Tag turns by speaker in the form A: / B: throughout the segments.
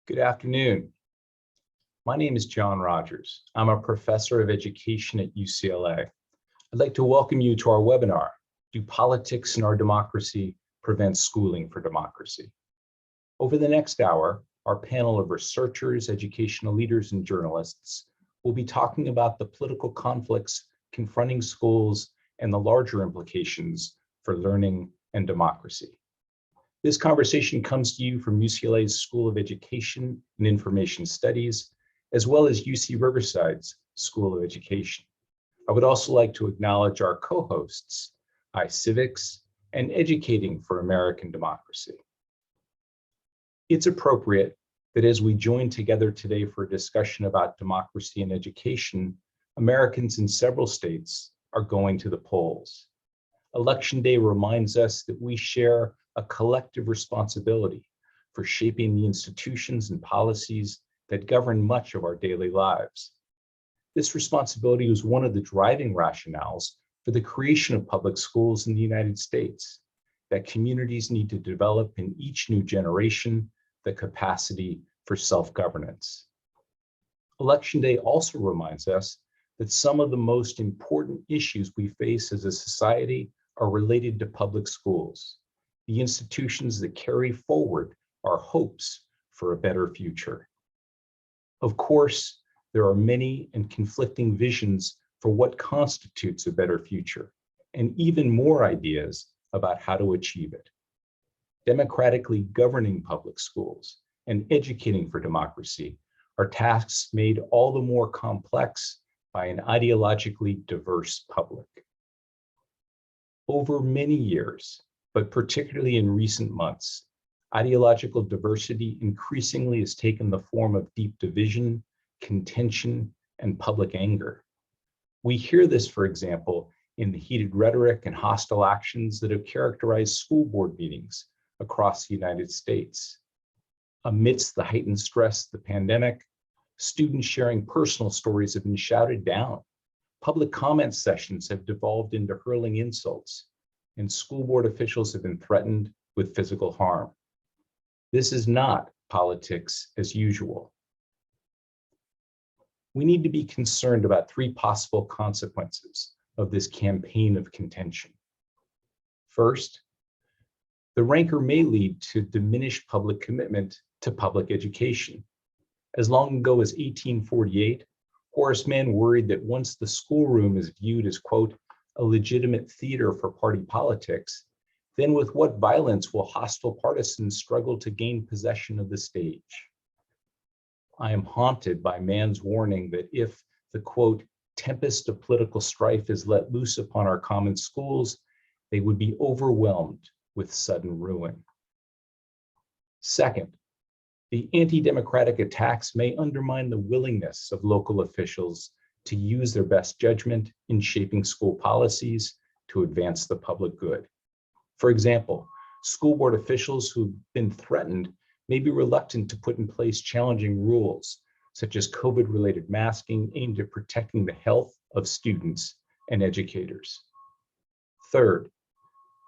A: Good afternoon. My name is John Rogers. I'm a professor of education at UCLA. I'd like to welcome you to our webinar, Do Politics in Our Democracy Prevent Schooling for Democracy? Over the next hour, our panel of researchers, educational leaders, and journalists will be talking about the political conflicts confronting schools and the larger implications for learning and democracy. This conversation comes to you from UCLA's School of Education and Information Studies, as well as UC Riverside's School of Education. I would also like to acknowledge our co-hosts, iCivics and Educating for American Democracy. It's appropriate that as we join together today for a discussion about democracy and education, Americans in several states are going to the polls. Election Day reminds us that we share a collective responsibility for shaping the institutions and policies that govern much of our daily lives. This responsibility was one of the driving rationales for the creation of public schools in the United States, that communities need to develop in each new generation the capacity for self-governance. Election Day also reminds us that some of the most important issues we face as a society are related to public schools, the institutions that carry forward our hopes for a better future. Of course, there are many and conflicting visions for what constitutes a better future, and even more ideas about how to achieve it. Democratically governing public schools and educating for democracy are tasks made all the more complex by an ideologically diverse public. Over many years, but particularly in recent months, ideological diversity increasingly has taken the form of deep division, contention, and public anger. We hear this, for example, in the heated rhetoric and hostile actions that have characterized school board meetings across the United States. Amidst the heightened stress of the pandemic, students sharing personal stories have been shouted down. Public comment sessions have devolved into hurling insults, and school board officials have been threatened with physical harm. This is not politics as usual. We need to be concerned about three possible consequences of this campaign of contention. First, the rancor may lead to diminished public commitment to public education. As long ago as 1848, Horace Mann worried that once the schoolroom is viewed as, quote, a legitimate theater for party politics, then with what violence will hostile partisans struggle to gain possession of the stage? I am haunted by Mann's warning that if the, quote, tempest of political strife is let loose upon our common schools, they would be overwhelmed with sudden ruin. Second, the anti-democratic attacks may undermine the willingness of local officials to use their best judgment in shaping school policies to advance the public good. For example, school board officials who've been threatened may be reluctant to put in place challenging rules, such as COVID-related masking aimed at protecting the health of students and educators. Third,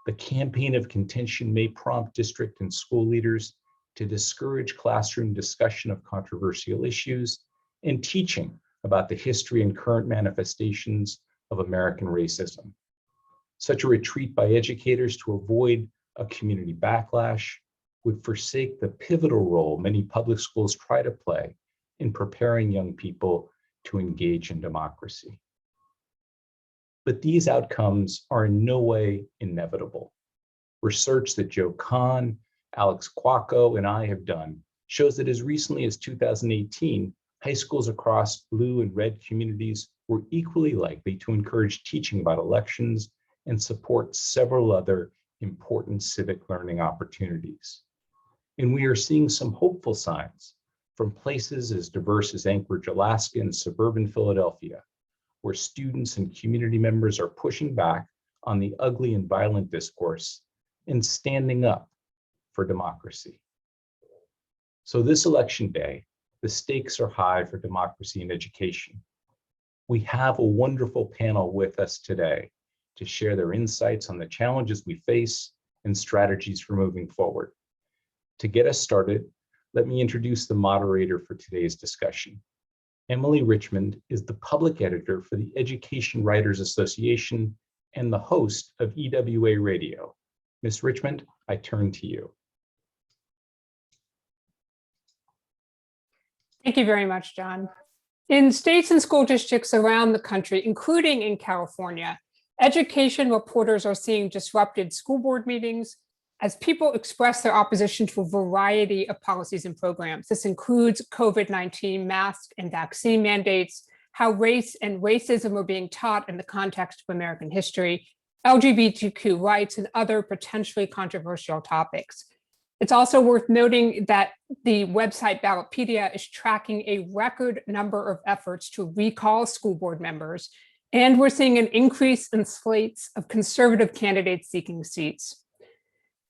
A: the campaign of contention may prompt district and school leaders to discourage classroom discussion of controversial issues and teaching about the history and current manifestations of American racism. Such a retreat by educators to avoid a community backlash would forsake the pivotal role many public schools try to play in preparing young people to engage in democracy. But these outcomes are in no way inevitable. Research that Joe Kahne, Alex Quacco, and I have done shows that as recently as 2018, high schools across blue and red communities were equally likely to encourage teaching about elections and support several other important civic learning opportunities. And we are seeing some hopeful signs from places as diverse as Anchorage, Alaska, and suburban Philadelphia, where students and community members are pushing back on the ugly and violent discourse and standing up for democracy. So this election day, the stakes are high for democracy and education. We have a wonderful panel with us today to share their insights on the challenges we face and strategies for moving forward. To get us started, let me introduce the moderator for today's discussion. Emily Richmond is the public editor for the Education Writers Association and the host of EWA Radio. Ms. Richmond, I turn to you.
B: Thank you very much, John. In states and school districts around the country, including in California, education reporters are seeing disrupted school board meetings as people express their opposition to a variety of policies and programs. This includes COVID-19 mask and vaccine mandates, how race and racism are being taught in the context of American history, LGBTQ rights, and other potentially controversial topics. It's also worth noting that the website Ballotpedia is tracking a record number of efforts to recall school board members, and we're seeing an increase in slates of conservative candidates seeking seats.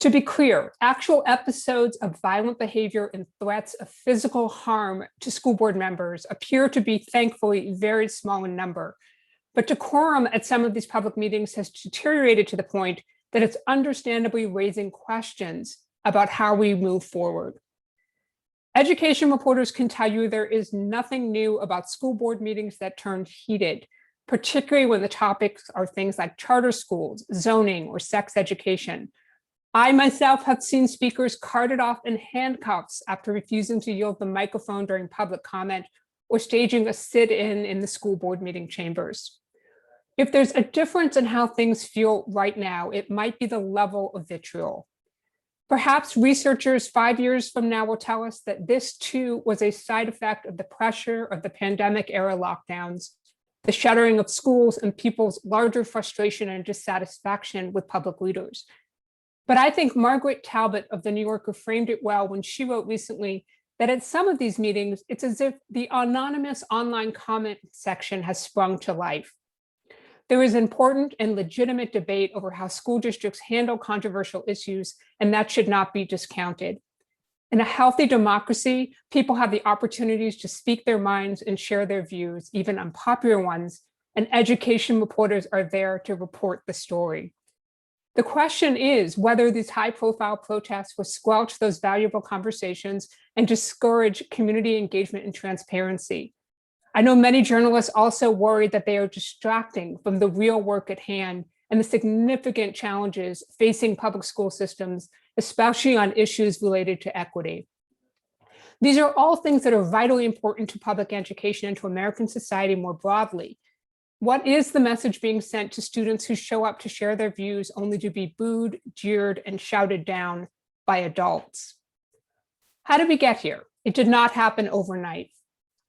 B: To be clear, actual episodes of violent behavior and threats of physical harm to school board members appear to be, thankfully, very small in number, but decorum at some of these public meetings has deteriorated to the point that it's understandably raising questions about how we move forward. Education reporters can tell you there is nothing new about school board meetings that turned heated, particularly when the topics are things like charter schools, zoning, or sex education. I myself have seen speakers carted off in handcuffs after refusing to yield the microphone during public comment or staging a sit-in in the school board meeting chambers. If there's a difference in how things feel right now, it might be the level of vitriol. Perhaps researchers 5 years from now will tell us that this too was a side effect of the pressure of the pandemic era lockdowns, the shuttering of schools, and people's larger frustration and dissatisfaction with public leaders. But I think Margaret Talbot of The New Yorker framed it well when she wrote recently that at some of these meetings, it's as if the anonymous online comment section has sprung to life. There is important and legitimate debate over how school districts handle controversial issues, and that should not be discounted. In a healthy democracy, people have the opportunities to speak their minds and share their views, even unpopular ones, and education reporters are there to report the story. The question is whether these high-profile protests will squelch those valuable conversations and discourage community engagement and transparency. I know many journalists also worry that they are distracting from the real work at hand and the significant challenges facing public school systems, especially on issues related to equity. These are all things that are vitally important to public education and to American society more broadly. What is the message being sent to students who show up to share their views only to be booed, jeered, and shouted down by adults? How did we get here? It did not happen overnight.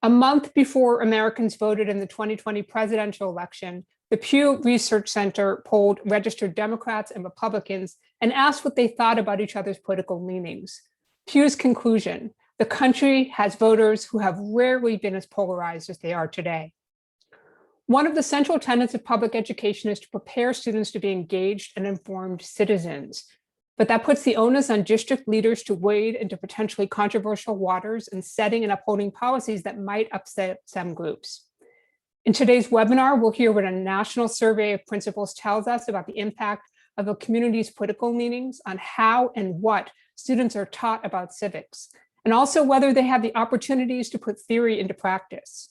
B: A month before Americans voted in the 2020 presidential election, the Pew Research Center polled registered Democrats and Republicans and asked what they thought about each other's political leanings. Pew's conclusion: the country has voters who have rarely been as polarized as they are today. One of the central tenets of public education is to prepare students to be engaged and informed citizens. But that puts the onus on district leaders to wade into potentially controversial waters and setting and upholding policies that might upset some groups. In today's webinar, we'll hear what a national survey of principals tells us about the impact of a community's political leanings on how and what students are taught about civics, and also whether they have the opportunities to put theory into practice.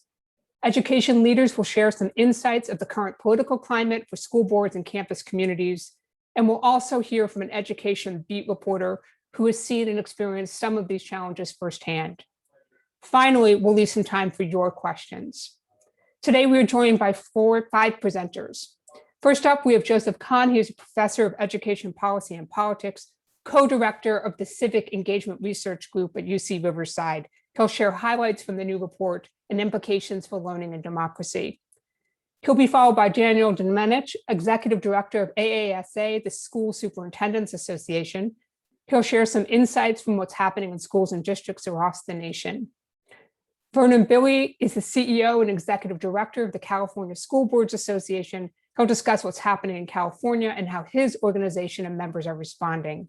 B: Education leaders will share some insights of the current political climate for school boards and campus communities. And we'll also hear from an education beat reporter who has seen and experienced some of these challenges firsthand. Finally, we'll leave some time for your questions. Today, we are joined by five presenters. First up, we have Joseph Kahne. He is a professor of education policy and politics, co-director of the Civic Engagement Research Group at UC Riverside. He'll share highlights from the new report and implications for learning and democracy. He'll be followed by Daniel Domenech, Executive Director of AASA, the School Superintendents Association. He'll share some insights from what's happening in schools and districts across the nation. Vernon Billy is the CEO and Executive Director of the California School Boards Association. He'll discuss what's happening in California and how his organization and members are responding.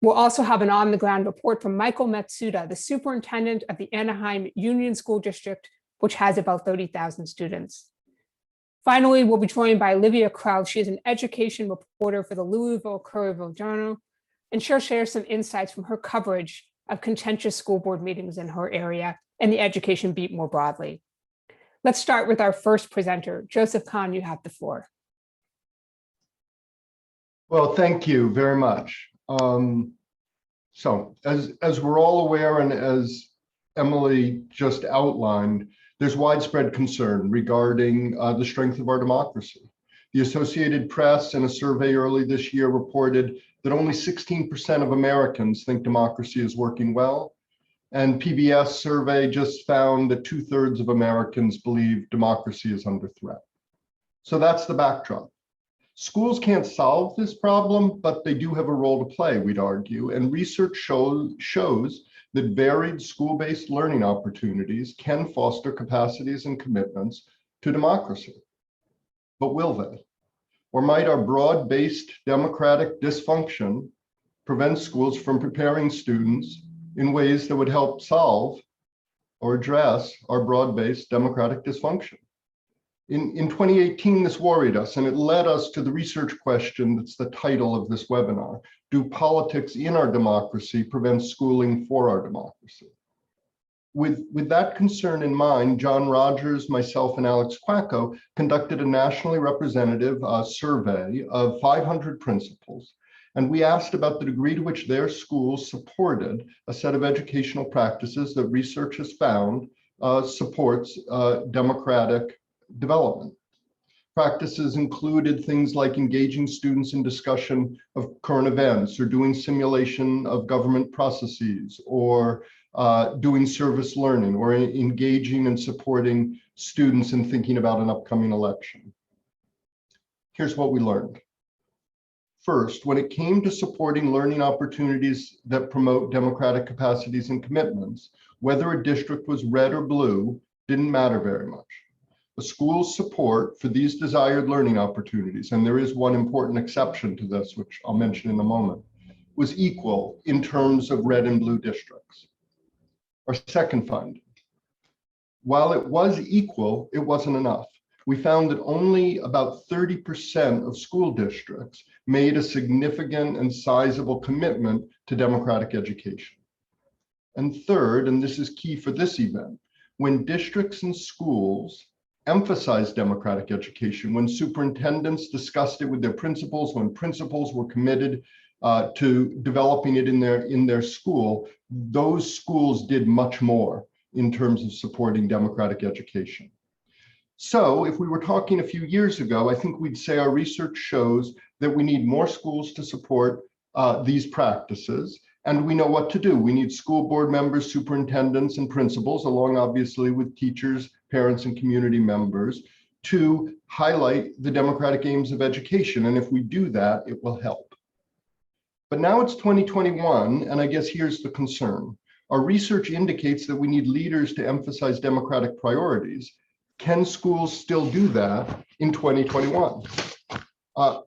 B: We'll also have an on-the-ground report from Michael Matsuda, the Superintendent of the Anaheim Union School District, which has about 30,000 students. Finally, we'll be joined by Olivia Krause. She is an education reporter for the Louisville Courier-Journal, and she'll share some insights from her coverage of contentious school board meetings in her area and the education beat more broadly. Let's start with our first presenter. Joseph Kahn, you have the floor.
C: Well, thank you very much. So as we're all aware, and as Emily just outlined, there's widespread concern regarding the strength of our democracy. The Associated Press, in a survey early this year, reported that only 16% of Americans think democracy is working well. And PBS survey just found that 2/3 of Americans believe democracy is under threat. So that's the backdrop. Schools can't solve this problem, but they do have a role to play, we'd argue. And research shows that varied school-based learning opportunities can foster capacities and commitments to democracy. But will they? Or might our broad-based democratic dysfunction prevent schools from preparing students in ways that would help solve or address our broad-based democratic dysfunction? In 2018, this worried us, and it led us to the research question that's the title of this webinar: do politics in our democracy prevent schooling for our democracy? With that concern in mind, John Rogers, myself, and Alex Quacco conducted a nationally representative survey of 500 principals, and we asked about the degree to which their schools supported a set of educational practices that research has found supports democratic development. Practices included things like engaging students in discussion of current events, or doing simulation of government processes, or doing service learning, or engaging and supporting students in thinking about an upcoming election. Here's what we learned. First, when it came to supporting learning opportunities that promote democratic capacities and commitments, whether a district was red or blue didn't matter very much. The school's support for these desired learning opportunities, and there is one important exception to this, which I'll mention in a moment, was equal in terms of red and blue districts. Our second finding: while it was equal, it wasn't enough. We found that only about 30% of school districts made a significant and sizable commitment to democratic education. And third, and this is key for this event, when districts and schools emphasized democratic education, when superintendents discussed it with their principals, when principals were committed to developing it in their school, those schools did much more in terms of supporting democratic education. So if we were talking a few years ago, I think we'd say our research shows that we need more schools to support these practices, and we know what to do. We need school board members, superintendents, and principals, along obviously with teachers, parents, and community members, to highlight the democratic aims of education. And if we do that, it will help. But now it's 2021, and I guess here's the concern. Our research indicates that we need leaders to emphasize democratic priorities. Can schools still do that in 2021?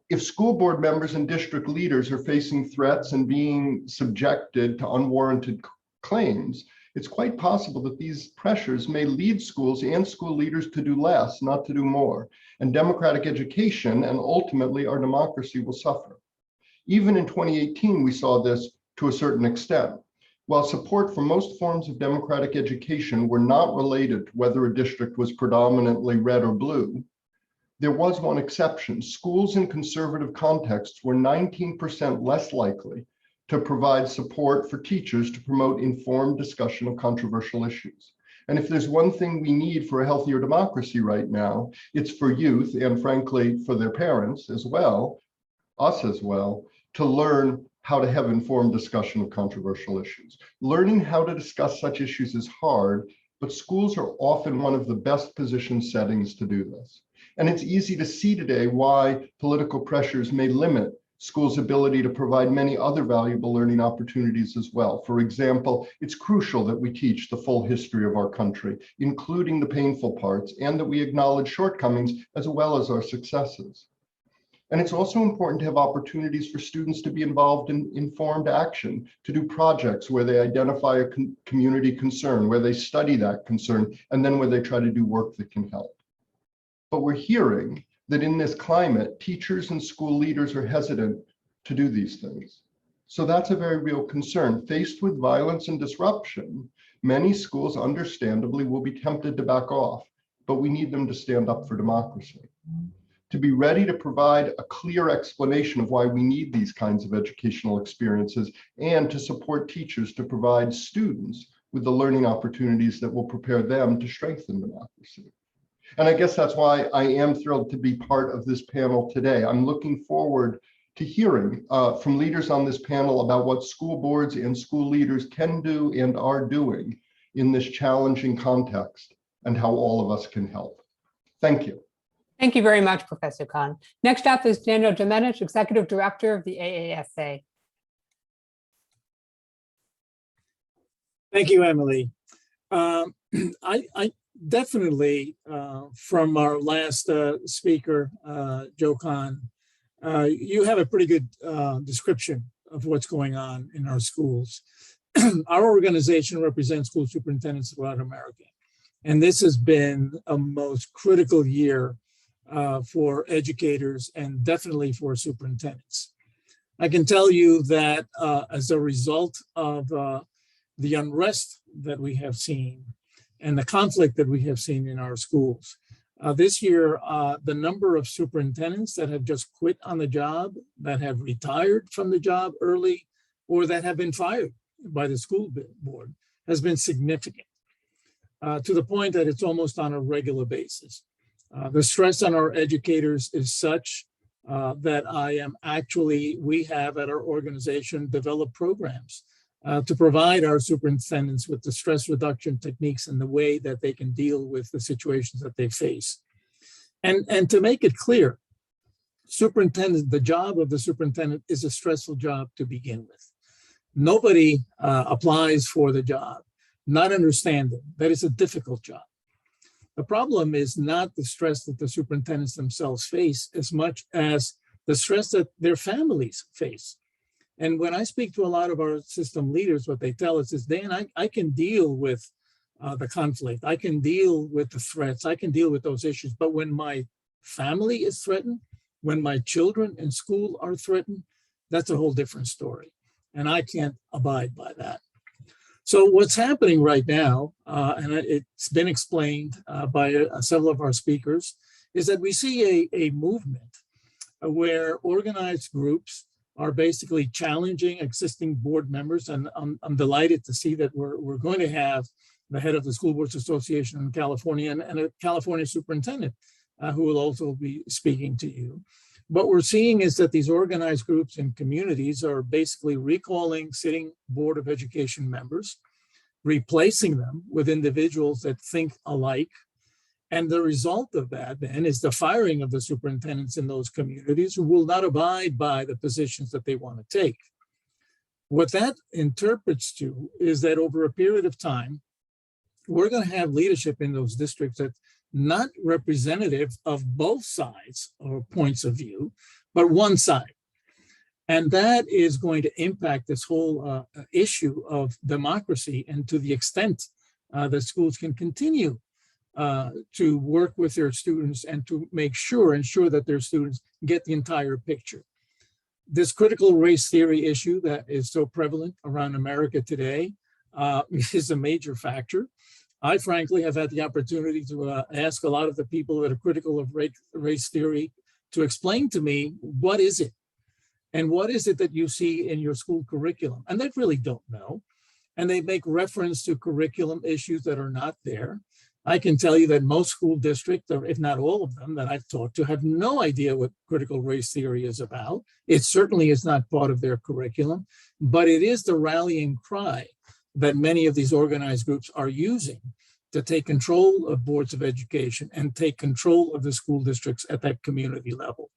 C: If school board members and district leaders are facing threats and being subjected to unwarranted claims, it's quite possible that these pressures may lead schools and school leaders to do less, not to do more. And democratic education and ultimately our democracy will suffer. Even in 2018, we saw this to a certain extent. While support for most forms of democratic education were not related to whether a district was predominantly red or blue, there was one exception. Schools in conservative contexts were 19% less likely to provide support for teachers to promote informed discussion of controversial issues. And if there's one thing we need for a healthier democracy right now, it's for youth, and frankly, for their parents as well, us as well, to learn how to have informed discussion of controversial issues. Learning how to discuss such issues is hard, but schools are often one of the best positioned settings to do this. And it's easy to see today why political pressures may limit schools' ability to provide many other valuable learning opportunities as well. For example, it's crucial that we teach the full history of our country, including the painful parts, and that we acknowledge shortcomings as well as our successes. And it's also important to have opportunities for students to be involved in informed action, to do projects where they identify a community concern, where they study that concern, and then where they try to do work that can help. But we're hearing that in this climate, teachers and school leaders are hesitant to do these things. So that's a very real concern. Faced with violence and disruption, many schools understandably will be tempted to back off, but we need them to stand up for democracy. To be ready to provide a clear explanation of why we need these kinds of educational experiences, and to support teachers to provide students with the learning opportunities that will prepare them to strengthen democracy. And I guess that's why I am thrilled to be part of this panel today. I'm looking forward to hearing from leaders on this panel about what school boards and school leaders can do and are doing in this challenging context, and how all of us can help. Thank you.
B: Thank you very much, Professor Kahne. Next up is Daniel Domenech, Executive Director of the AASA.
D: Thank you, Emily. I definitely, from our last speaker, Joe Kahne, you have a pretty good description of what's going on in our schools. Our organization represents school superintendents throughout America, and this has been a most critical year for educators and definitely for superintendents. I can tell you that as a result of the unrest that we have seen and the conflict that we have seen in our schools, this year, the number of superintendents that have just quit on the job, that have retired from the job early, or that have been fired by the school board has been significant, to the point that it's almost on a regular basis. The stress on our educators is such that we have at our organization developed programs to provide our superintendents with the stress reduction techniques and the way that they can deal with the situations that they face. And to make it clear, the job of the superintendent is a stressful job to begin with. Nobody applies for the job, not understanding that it's a difficult job. The problem is not the stress that the superintendents themselves face as much as the stress that their families face. And when I speak to a lot of our system leaders, what they tell us is, Dan, I can deal with the conflict. I can deal with the threats. I can deal with those issues. But when my family is threatened, when my children in school are threatened, that's a whole different story. And I can't abide by that. So what's happening right now, and it's been explained by several of our speakers, is that we see a movement where organized groups are basically challenging existing board members. And I'm delighted to see that we're going to have the head of the School Boards Association in California and a California superintendent who will also be speaking to you. What we're seeing is that these organized groups and communities are basically recalling sitting Board of Education members, replacing them with individuals that think alike. And the result of that then is the firing of the superintendents in those communities who will not abide by the positions that they want to take. What that interprets to is that over a period of time, we're going to have leadership in those districts that's not representative of both sides or points of view, but one side. And that is going to impact this whole issue of democracy, and to the extent that schools can continue to work with their students and to ensure that their students get the entire picture. This critical race theory issue that is so prevalent around America today is a major factor. I frankly have had the opportunity to ask a lot of the people that are critical of race theory to explain to me, what is it? And what is it that you see in your school curriculum? And they really don't know. And they make reference to curriculum issues that are not there. I can tell you that most school districts, or if not all of them that I've talked to, have no idea what critical race theory is about. It certainly is not part of their curriculum, but it is the rallying cry that many of these organized groups are using to take control of boards of education and take control of the school districts at that community level.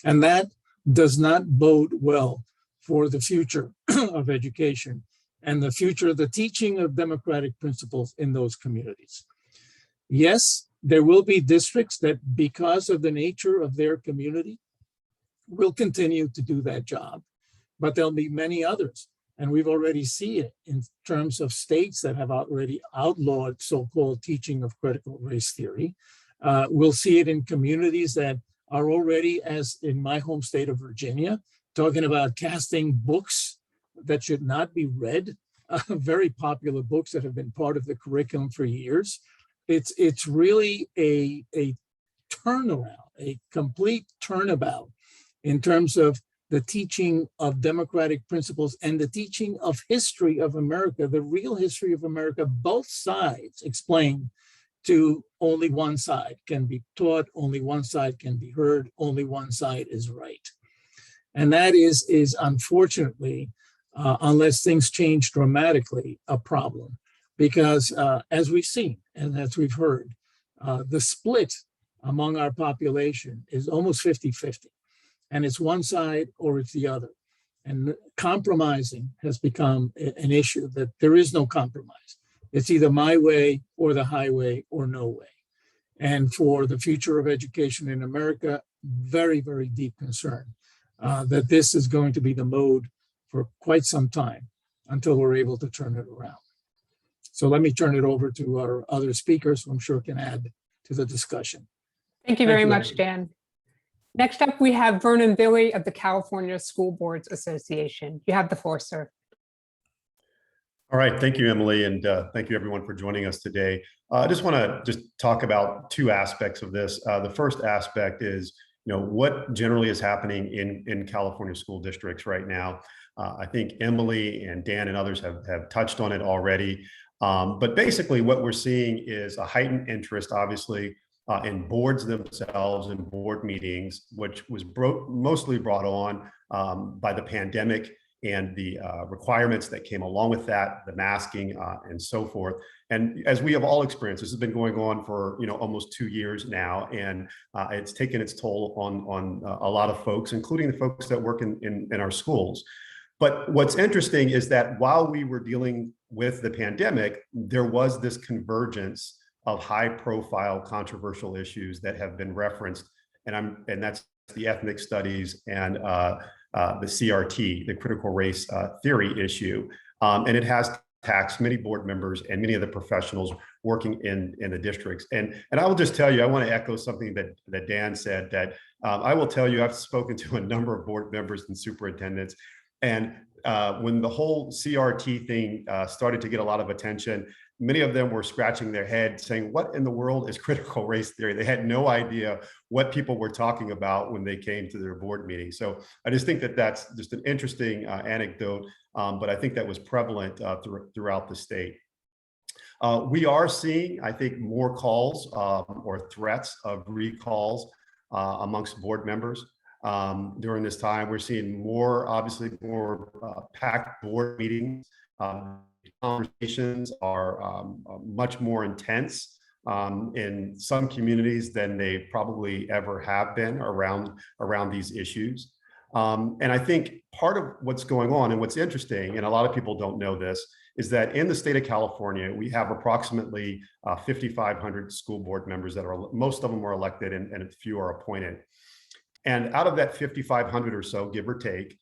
D: And that does not bode well for the future of education and the future of the teaching of democratic principles in those communities. Yes, there will be districts that, because of the nature of their community, will continue to do that job, but there'll be many others. And we've already seen it in terms of states that have already outlawed so-called teaching of critical race theory. We'll see it in communities that are already, as in my home state of Virginia, talking about casting books that should not be read, very popular books that have been part of the curriculum for years. It's really a turnaround, a complete turnabout in terms of the teaching of democratic principles and the teaching of history of America, the real history of America, both sides explained to only one side can be taught, only one side can be heard, only one side is right. And that is unfortunately, unless things change dramatically, a problem. Because as we've seen and as we've heard, the split among our population is almost 50-50. And it's one side or it's the other. And compromising has become an issue that there is no compromise. It's either my way or the highway or no way. And for the future of education in America, very, very deep concern that this is going to be the mode for quite some time until we're able to turn it around. So let me turn it over to our other speakers who I'm sure can add to the discussion.
B: Thank you very much, Dan. Next up, we have Vernon Billy of the California School Boards Association. You have the floor, sir.
E: All right, thank you, Emily, and thank you everyone for joining us today. I just want to talk about two aspects of this. The first aspect is, what generally is happening in California school districts right now. I think Emily and Dan and others have touched on it already. But basically what we're seeing is a heightened interest, obviously, in boards themselves and board meetings, which was mostly brought on by the pandemic and the requirements that came along with that, the masking and so forth. And as we have all experienced, this has been going on for almost 2 years now, and it's taken its toll on a lot of folks, including the folks that work in our schools. But what's interesting is that while we were dealing with the pandemic, there was this convergence of high-profile controversial issues that have been referenced, and that's the ethnic studies and the CRT, the critical race theory issue, and it has taxed many board members and many of the professionals working in the districts. And I will just tell you, I want to echo something that Dan said. That I will tell you, I've spoken to a number of board members and superintendents, and when the whole CRT thing started to get a lot of attention, many of them were scratching their head saying, what in the world is critical race theory? They had no idea what people were talking about when they came to their board meeting. So I just think that that's just an interesting anecdote, but I think that was prevalent throughout the state. We are seeing, I think, more calls or threats of recalls amongst board members. During this time, we're seeing obviously more packed board meetings. Conversations are much more intense in some communities than they probably ever have been around these issues. And I think part of what's going on and what's interesting, and a lot of people don't know this, is that in the state of California, we have approximately 5,500 school board members that most of them are elected and a few are appointed. And out of that 5,500 or so, give or take,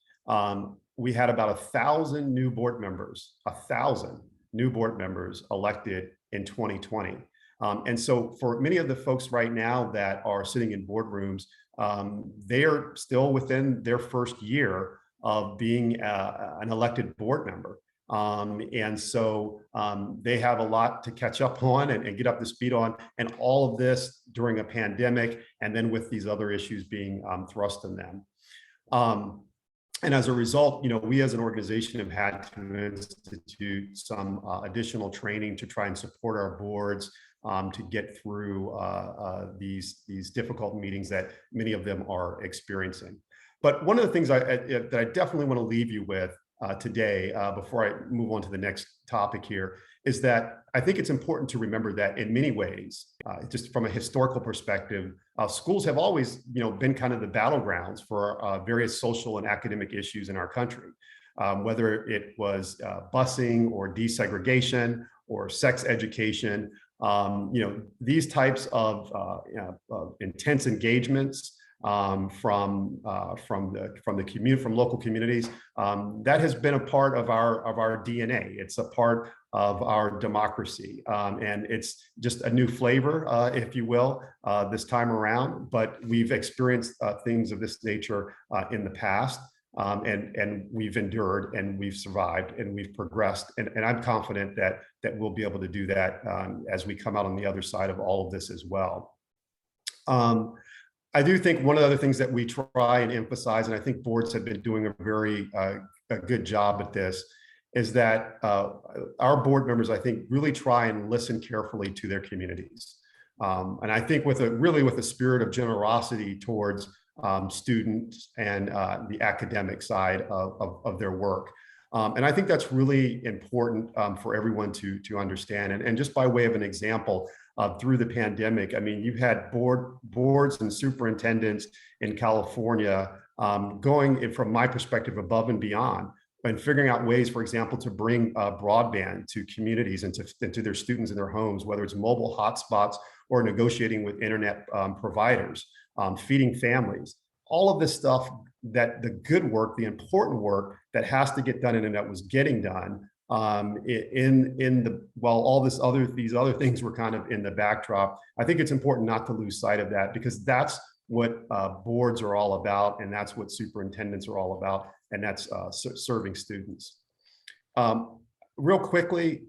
E: we had about 1,000 new board members, 1,000 new board members elected in 2020. And so for many of the folks right now that are sitting in boardrooms, they are still within their first year of being an elected board member. And so they have a lot to catch up on and get up to speed on, and all of this during a pandemic, and then with these other issues being thrust on them. And as a result, we as an organization have had to institute some additional training to try and support our boards to get through these difficult meetings that many of them are experiencing. But one of the things that I definitely want to leave you with today, before I move on to the next topic here, is that I think it's important to remember that in many ways, just from a historical perspective, schools have always been kind of the battlegrounds for various social and academic issues in our country, whether it was busing or desegregation or sex education. These types of intense engagements from local communities, that has been a part of our DNA. It's a part of our democracy, and it's just a new flavor, if you will, this time around. But we've experienced things of this nature in the past, and we've endured and we've survived and we've progressed. And I'm confident that we'll be able to do that as we come out on the other side of all of this as well. I do think one of the other things that we try and emphasize, and I think boards have been doing a very a good job at this, is that our board members, I think, really try and listen carefully to their communities. And I think with a spirit of generosity towards students and the academic side of their work. And I think that's really important for everyone to understand. And just by way of an example, through the pandemic, I mean, you've had boards and superintendents in California going, from my perspective, above and beyond, and figuring out ways, for example, to bring broadband to communities and to their students in their homes, whether it's mobile hotspots or negotiating with internet providers, feeding families, all of this stuff, that the good work, the important work that has to get done and that was getting done while all these other things were kind of in the backdrop. I think it's important not to lose sight of that, because that's what boards are all about, and that's what superintendents are all about, and that's serving students. Real quickly,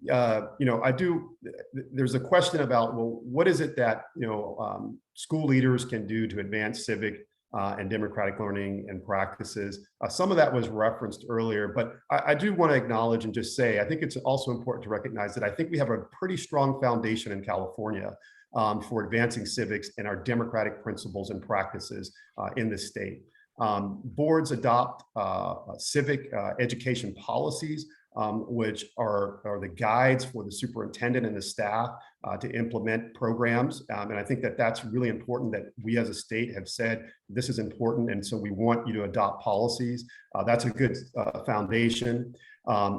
E: there's a question about, well, what is it that school leaders can do to advance civic and democratic learning and practices? Some of that was referenced earlier, but I do want to acknowledge and just say, I think it's also important to recognize that I think we have a pretty strong foundation in California for advancing civics and our democratic principles and practices in the state. Boards adopt civic education policies, which are the guides for the superintendent and the staff to implement programs. And I think that that's really important, that we as a state have said, this is important, and so we want you to adopt policies. That's a good foundation.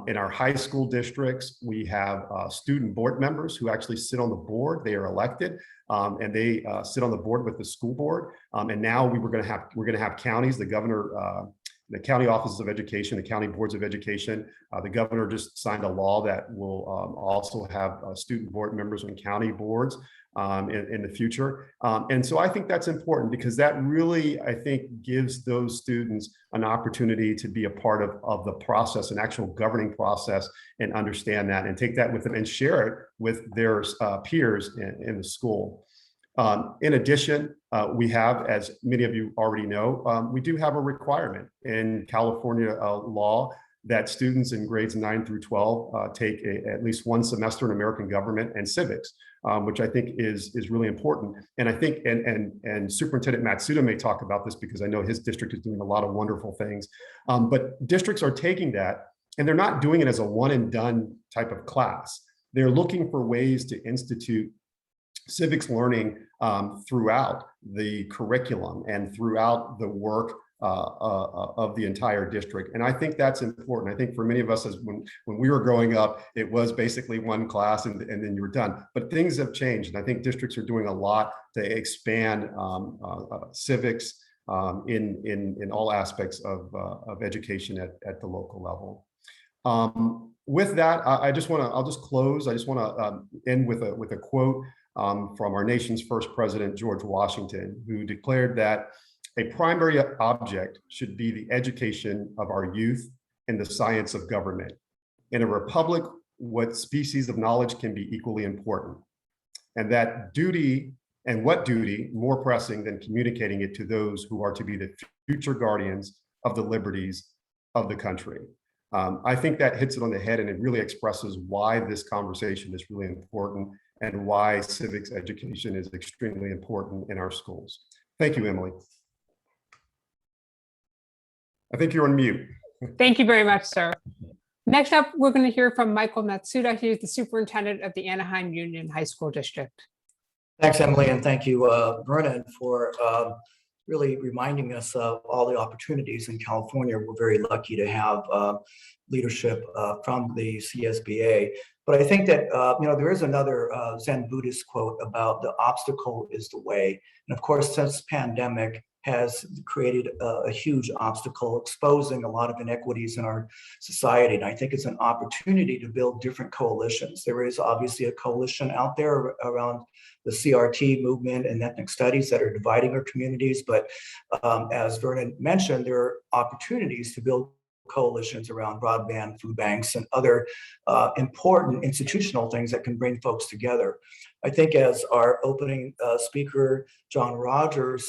E: In our high school districts, we have student board members who actually sit on the board. They are elected, and they sit on the board with the school board. And now we're going to have counties, the governor, the county offices of education, the county boards of education. The governor just signed a law that will also have student board members on county boards in the future. And so I think that's important, because that really, I think, gives those students an opportunity to be a part of the process, an actual governing process, and understand that and take that with them and share it with their peers in the school. In addition, we have, as many of you already know, we do have a requirement in California law that students in grades 9 through 12 take at least one semester in American government and civics, which I think is really important. And I think, and Superintendent Matsuda may talk about this, because I know his district is doing a lot of wonderful things, but districts are taking that, and they're not doing it as a one and done type of class. They're looking for ways to institute civics learning throughout the curriculum and throughout the work of the entire district. And I think that's important. I think for many of us, when we were growing up, it was basically one class and then you were done. But things have changed, and I think districts are doing a lot to expand civics in all aspects of education at the local level. With that, I'll just close. I just want to end with a quote from our nation's first president, George Washington, who declared that a primary object should be the education of our youth in the science of government. In a republic, what species of knowledge can be equally important, and that duty, and what duty more pressing than communicating it to those who are to be the future guardians of the liberties of the country. I think that hits it on the head, and it really expresses why this conversation is really important and why civics education is extremely important in our schools. Thank you, Emily. I think you're on mute.
B: Thank you very much, sir. Next up, we're going to hear from Michael Matsuda. He is the superintendent of the Anaheim Union High School District.
F: Thanks, Emily, and thank you, Vernon, for really reminding us of all the opportunities in California. We're very lucky to have leadership from the CSBA. But I think that, there is another Zen Buddhist quote about the obstacle is the way. And of course, since pandemic has created a huge obstacle, exposing a lot of inequities in our society. And I think it's an opportunity to build different coalitions. There is obviously a coalition out there around the CRT movement and ethnic studies that are dividing our communities. But as Vernon mentioned, there are opportunities to build coalitions around broadband, food banks, and other important institutional things that can bring folks together. I think as our opening speaker, John Rogers,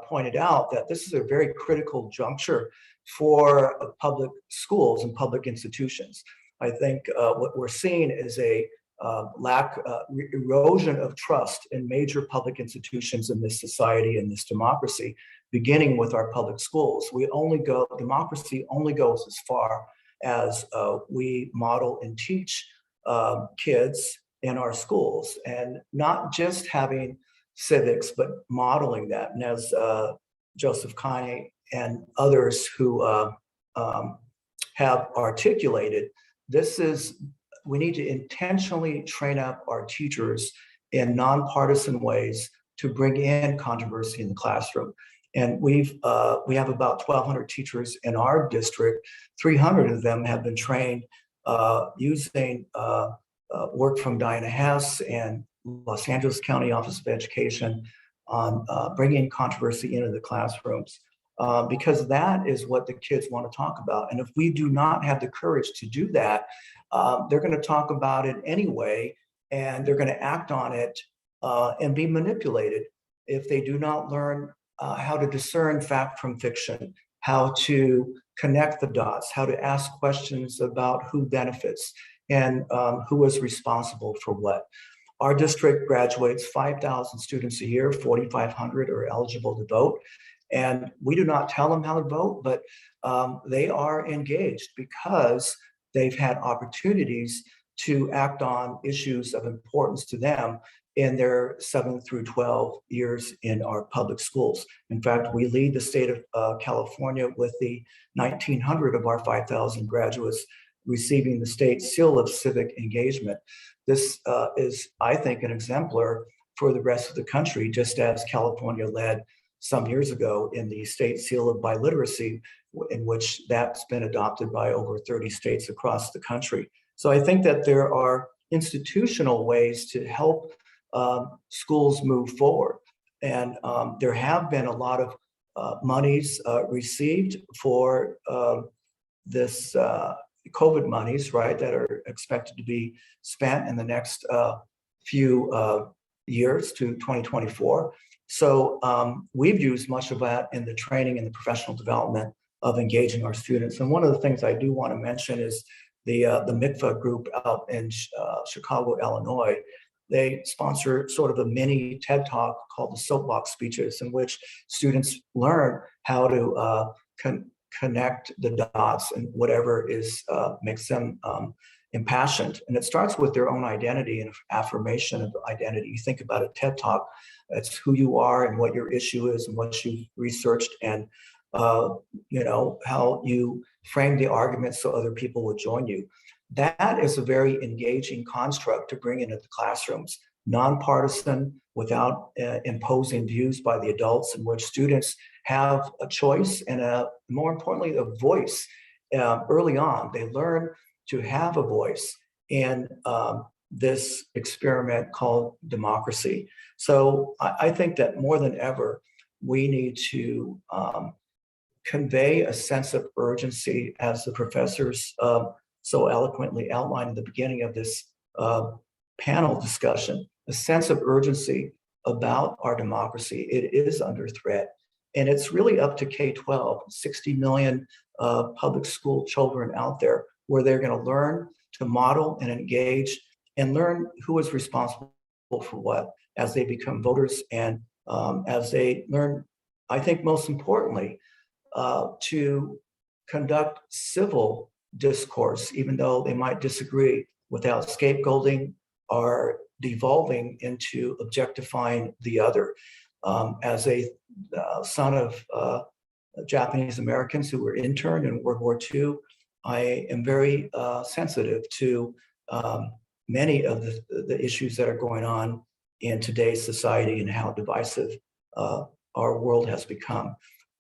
F: pointed out, that this is a very critical juncture for public schools and public institutions. I think what we're seeing is a erosion of trust in major public institutions in this society and this democracy, beginning with our public schools. Democracy only goes as far as we model and teach kids in our schools, and not just having civics, but modeling that. And as Joseph Kahne and others who have articulated, we need to intentionally train up our teachers in nonpartisan ways to bring in controversy in the classroom. And we have about 1,200 teachers in our district. 300 of them have been trained using work from Diana Hess and Los Angeles County Office of Education on bringing controversy into the classrooms, because that is what the kids want to talk about. And if we do not have the courage to do that, they're going to talk about it anyway, and they're going to act on it and be manipulated if they do not learn how to discern fact from fiction, how to connect the dots, how to ask questions about who benefits and who is responsible for what. Our district graduates 5,000 students a year, 4,500 are eligible to vote. And we do not tell them how to vote, but they are engaged because they've had opportunities to act on issues of importance to them in their 7th through 12 years in our public schools. In fact, we lead the state of California with the 1,900 of our 5,000 graduates receiving the state seal of civic engagement. This is, I think, an exemplar for the rest of the country, just as California led some years ago in the state seal of biliteracy, in which that's been adopted by over 30 states across the country. So I think that there are institutional ways to help schools move forward. And there have been a lot of monies received for this COVID monies, right, that are expected to be spent in the next few years to 2024. So we've used much of that in the training and the professional development of engaging our students. And one of the things I do want to mention is the MICFA group out in Chicago, Illinois. They sponsor sort of a mini TED Talk called the Soapbox Speeches, in which students learn how to connect the dots and whatever makes them impassioned. And it starts with their own identity and affirmation of identity. You think about a TED Talk, it's who you are and what your issue is and what you've researched, and how you frame the argument so other people will join you. That is a very engaging construct to bring into the classrooms, nonpartisan, without imposing views by the adults, in which students have a choice and more importantly, a voice. Early on, they learn to have a voice in this experiment called democracy. So I think that more than ever, we need to convey a sense of urgency, as the professors so eloquently outlined at the beginning of this panel discussion, a sense of urgency about our democracy. It is under threat. And it's really up to K-12, 60 million public school children out there, where they're going to learn to model and engage and learn who is responsible for what as they become voters, and as they learn, I think most importantly, to conduct civil discourse, even though they might disagree, without scapegoating or devolving into objectifying the other. As a son of Japanese Americans who were interned in World War II, I am very sensitive to many of the issues that are going on in today's society and how divisive our world has become.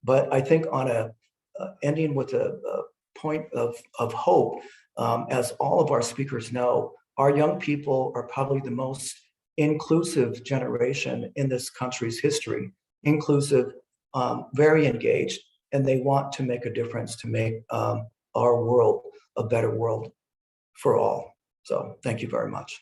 F: But I think on a ending with a point of hope, as all of our speakers know, our young people are probably the most inclusive generation in this country's history. Inclusive, very engaged, and they want to make a difference to make our world a better world for all. So thank you very much.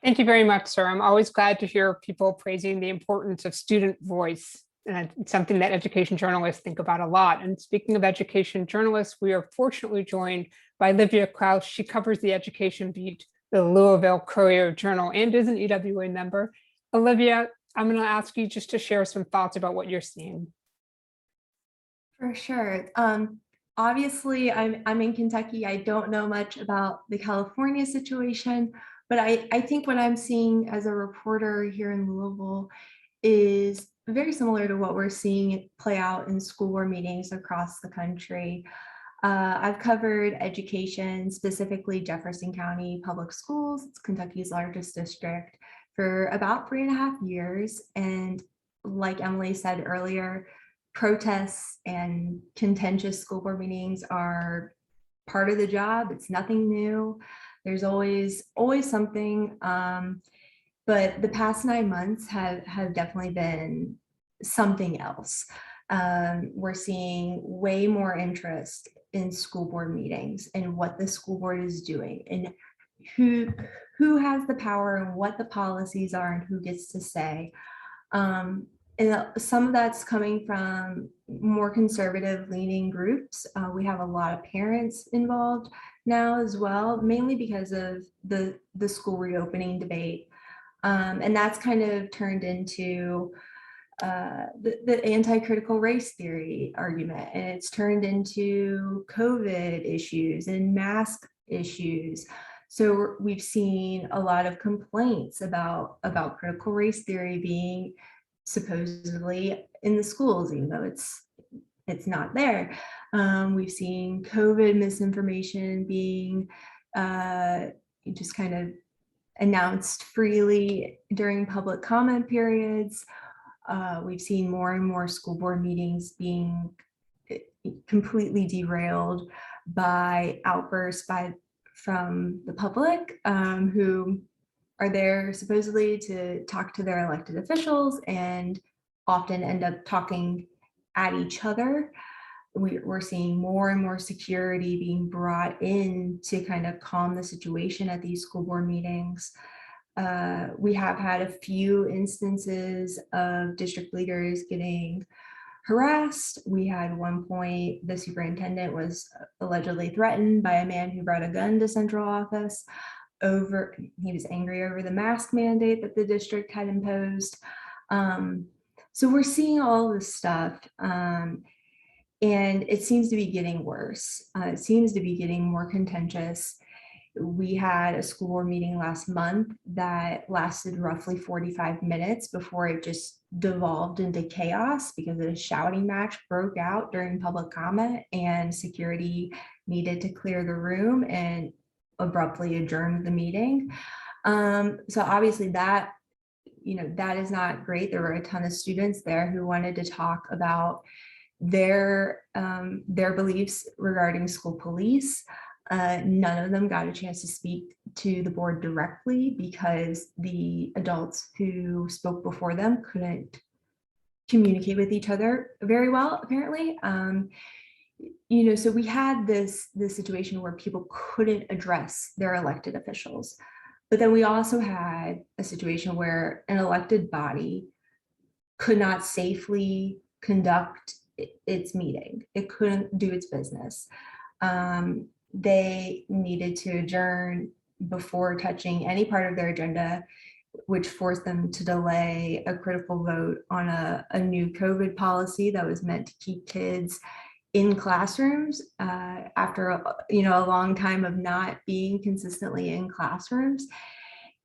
B: Thank you very much, sir. I'm always glad to hear people praising the importance of student voice. And it's something that education journalists think about a lot. And speaking of education journalists, we are fortunately joined by Livia Kraus. She covers the education beat, the Louisville Courier-Journal, and is an EWA member. Olivia, I'm going to ask you just to share some thoughts about what you're seeing.
G: For sure. Obviously, I'm in Kentucky. I don't know much about the California situation, but I think what I'm seeing as a reporter here in Louisville is very similar to what we're seeing play out in school board meetings across the country. I've covered education, specifically Jefferson County Public Schools. It's Kentucky's largest district, for about 3.5 years. And like Emily said earlier, protests and contentious school board meetings are part of the job. It's nothing new. There's always something. But the past 9 months have definitely been something else. We're seeing way more interest in school board meetings and what the school board is doing and who has the power and what the policies are and who gets to say. And some of that's coming from more conservative leaning groups. We have a lot of parents involved now as well, mainly because of the school reopening debate. And that's kind of turned into the anti-critical race theory argument, and it's turned into COVID issues and mask issues. So we've seen a lot of complaints about critical race theory being supposedly in the schools, even though it's not there. We've seen COVID misinformation being just kind of announced freely during public comment periods. We've seen more and more school board meetings being completely derailed by outbursts from the public, who are there supposedly to talk to their elected officials and often end up talking at each other. We're seeing more and more security being brought in to kind of calm the situation at these school board meetings. We have had a few instances of district leaders getting harassed. We had one point, the superintendent was allegedly threatened by a man who brought a gun to central office he was angry over the mask mandate that the district had imposed. So we're seeing all this stuff. And it seems to be getting worse. It seems to be getting more contentious. We had a school board meeting last month that lasted roughly 45 minutes before it just devolved into chaos because a shouting match broke out during public comment and security needed to clear the room and abruptly adjourned the meeting. So obviously that is not great. There were a ton of students there who wanted to talk about their beliefs regarding school police. None of them got a chance to speak to the board directly because the adults who spoke before them couldn't communicate with each other very well, apparently. So we had this situation where people couldn't address their elected officials. But then we also had a situation where an elected body could not safely conduct its meeting. It couldn't do its business. They needed to adjourn before touching any part of their agenda, which forced them to delay a critical vote on a new COVID policy that was meant to keep kids in classrooms after a long time of not being consistently in classrooms.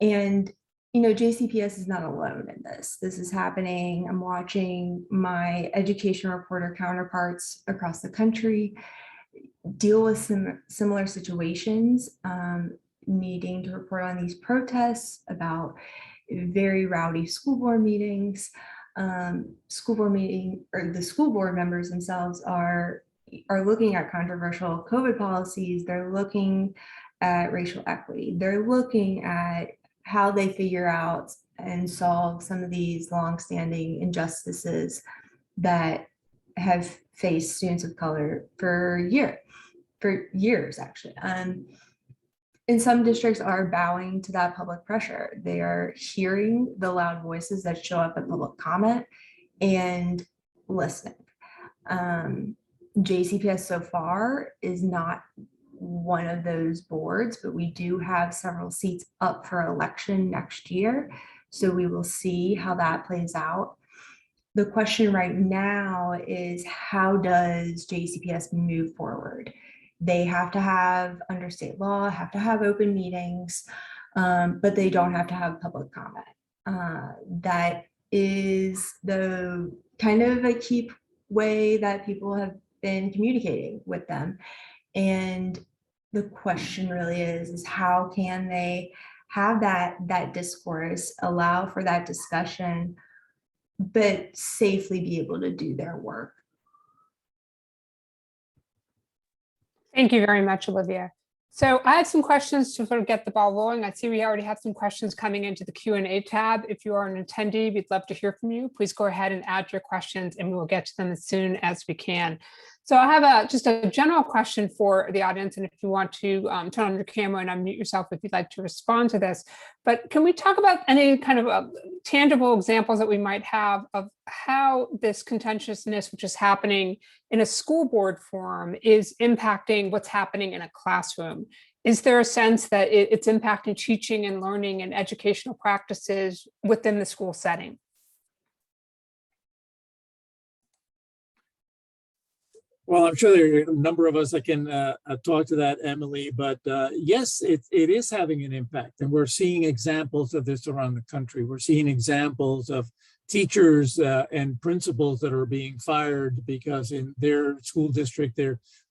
G: And JCPS is not alone in this. This is happening. I'm watching my education reporter counterparts across the country deal with some similar situations. needing to report on these protests, about very rowdy school board meetings. The school board members themselves are looking at controversial COVID policies. They're looking at racial equity. They're looking at how they figure out and solve some of these longstanding injustices that have faced students of color for years, actually. And some districts are bowing to that public pressure. They are hearing the loud voices that show up at public comment and listening. JCPS so far is not one of those boards, but we do have several seats up for election next year. So we will see how that plays out. The question right now is, how does JCPS move forward? They have to have, under state law, have to have open meetings, but they don't have to have public comment. That is the kind of a key way that people have been communicating with them. And the question really is how can they have that discourse, allow for that discussion, but safely be able to do their work?
B: Thank you very much, Olivia. So I had some questions to sort of get the ball rolling. I see we already have some questions coming into the Q&A tab. If you are an attendee, we'd love to hear from you. Please go ahead and add your questions and we will get to them as soon as we can. So I have just a general question for the audience, and if you want to turn on your camera and unmute yourself if you'd like to respond to this. But can we talk about any kind of tangible examples that we might have of how this contentiousness, which is happening in a school board forum, is impacting what's happening in a classroom? Is there a sense that it's impacting teaching and learning and educational practices within the school setting?
D: Well, I'm sure there are a number of us that can talk to that, Emily, but yes, it is having an impact. And we're seeing examples of this around the country. We're seeing examples of teachers and principals that are being fired because in their school district,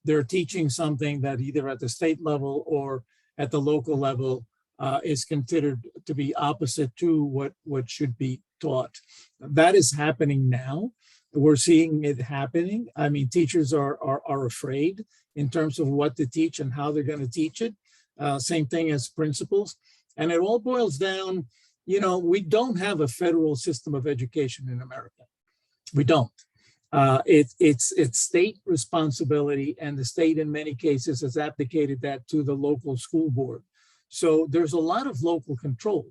D: they're teaching something that either at the state level or at the local level is considered to be opposite to what should be taught. That is happening now. We're seeing it happening. I mean, teachers are afraid in terms of what to teach and how they're going to teach it. Same thing as principals. And it all boils down, you know, we don't have a federal system of education in America. We don't. It's state responsibility, and the state in many cases has abdicated that to the local school board. So there's a lot of local control.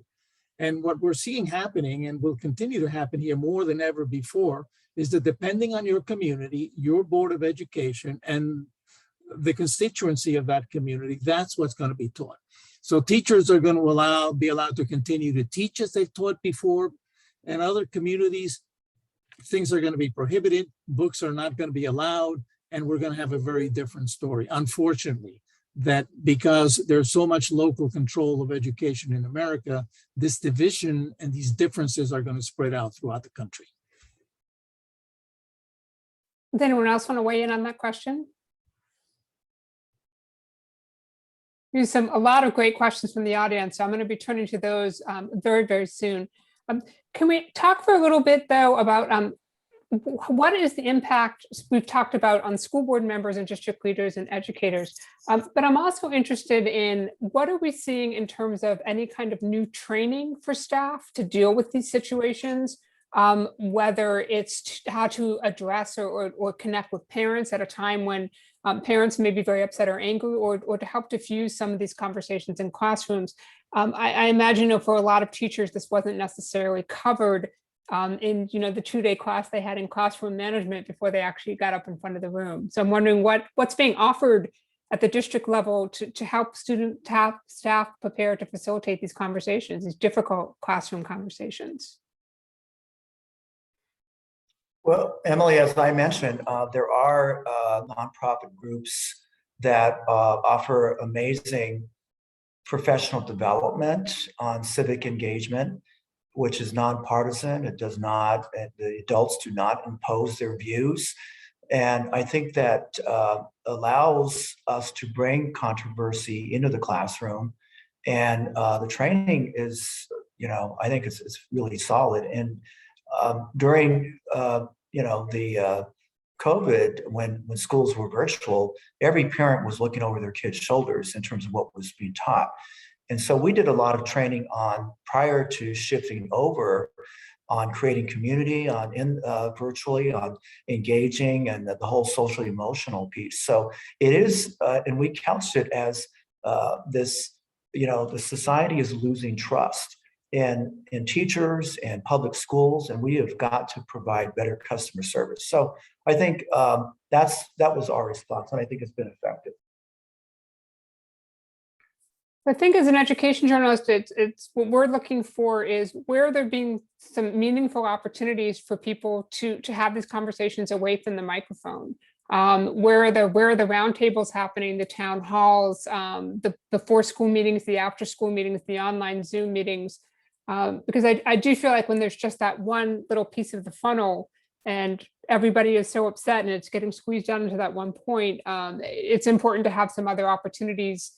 D: And what we're seeing happening, and will continue to happen here more than ever before, is that depending on your community, your board of education, and the constituency of that community, that's what's going to be taught. So teachers are going to be allowed to continue to teach as they taught before, and other communities, things are going to be prohibited, books are not going to be allowed, and we're going to have a very different story, unfortunately. That because there's so much local control of education in America, this division and these differences are going to spread out throughout the country.
B: Does anyone else want to weigh in on that question? There's a lot of great questions from the audience, so I'm going to be turning to those very, very soon. Can we talk for a little bit, though, about what is the impact we've talked about on school board members and district leaders and educators? But I'm also interested in what are we seeing in terms of any kind of new training for staff to deal with these situations, whether it's how to address or connect with parents at a time when parents may be very upset or angry, or to help diffuse some of these conversations in classrooms. I imagine for a lot of teachers, this wasn't necessarily covered in the 2-day class they had in classroom management before they actually got up in front of the room. So I'm wondering what's being offered at the district level to help staff prepare to facilitate these conversations, these difficult classroom conversations.
F: Well, Emily, as I mentioned, there are nonprofit groups that offer amazing professional development on civic engagement, which is nonpartisan. It does not, the adults do not impose their views. And I think that allows us to bring controversy into the classroom And the training is, I think it's really solid. And during, the COVID, when schools were virtual, every parent was looking over their kids' shoulders in terms of what was being taught. And so we did a lot of training prior to shifting over, on creating community, virtually, on engaging, and the whole social emotional piece. So it is, and we couched it as this, the society is losing trust in teachers and public schools, and we have got to provide better customer service. So I think that was our response, and I think it's been effective.
B: I think as an education journalist, it's what we're looking for is where there being some meaningful opportunities for people to have these conversations away from the microphone. Where are the roundtables happening, the town halls, the before school meetings, the after school meetings, the online Zoom meetings, because I do feel like when there's just that one little piece of the funnel and everybody is so upset and it's getting squeezed down into that one point, it's important to have some other opportunities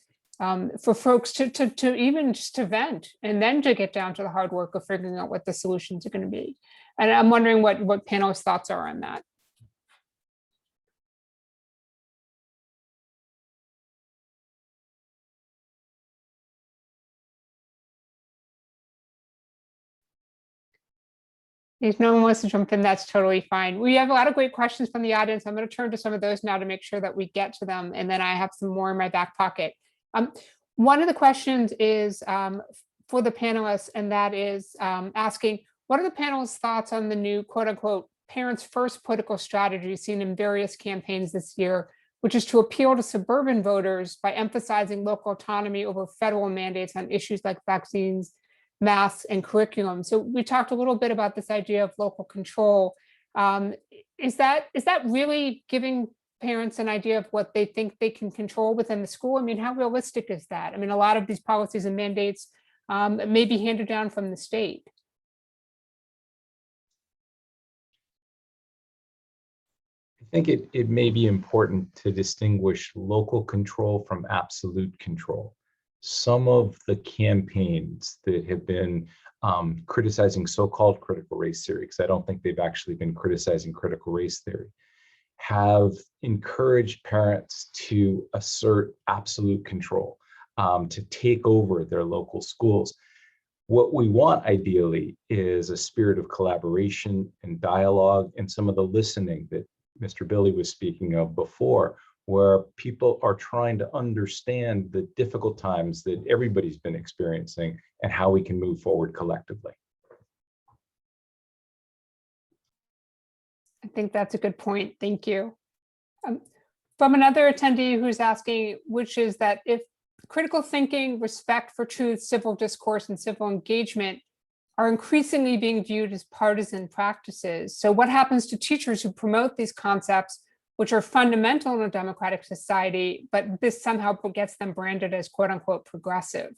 B: for folks to even just to vent and then to get down to the hard work of figuring out what the solutions are going to be. And I'm wondering what panelists' thoughts are on that. If no one wants to jump in, that's totally fine. We have a lot of great questions from the audience. I'm going to turn to some of those now to make sure that we get to them. And then I have some more in my back pocket. One of the questions is for the panelists, and that is asking, what are the panelists' thoughts on the new quote unquote parents first political strategy seen in various campaigns this year, which is to appeal to suburban voters by emphasizing local autonomy over federal mandates on issues like vaccines, masks, and curriculum. So we talked a little bit about this idea of local control. Is that really giving parents an idea of what they think they can control within the school? I mean, how realistic is that? I mean, a lot of these policies and mandates may be handed down from the state.
A: I think it may be important to distinguish local control from absolute control. Some of the campaigns that have been criticizing so-called critical race theory, because I don't think they've actually been criticizing critical race theory, have encouraged parents to assert absolute control, to take over their local schools. What we want ideally is a spirit of collaboration and dialogue and some of the listening that Mr. Billy was speaking of before, where people are trying to understand the difficult times that everybody's been experiencing and how we can move forward collectively.
B: I think that's a good point. Thank you. From another attendee who's asking, which is that if critical thinking, respect for truth, civil discourse, and civil engagement are increasingly being viewed as partisan practices, so what happens to teachers who promote these concepts, which are fundamental in a democratic society, but this somehow gets them branded as quote unquote progressive?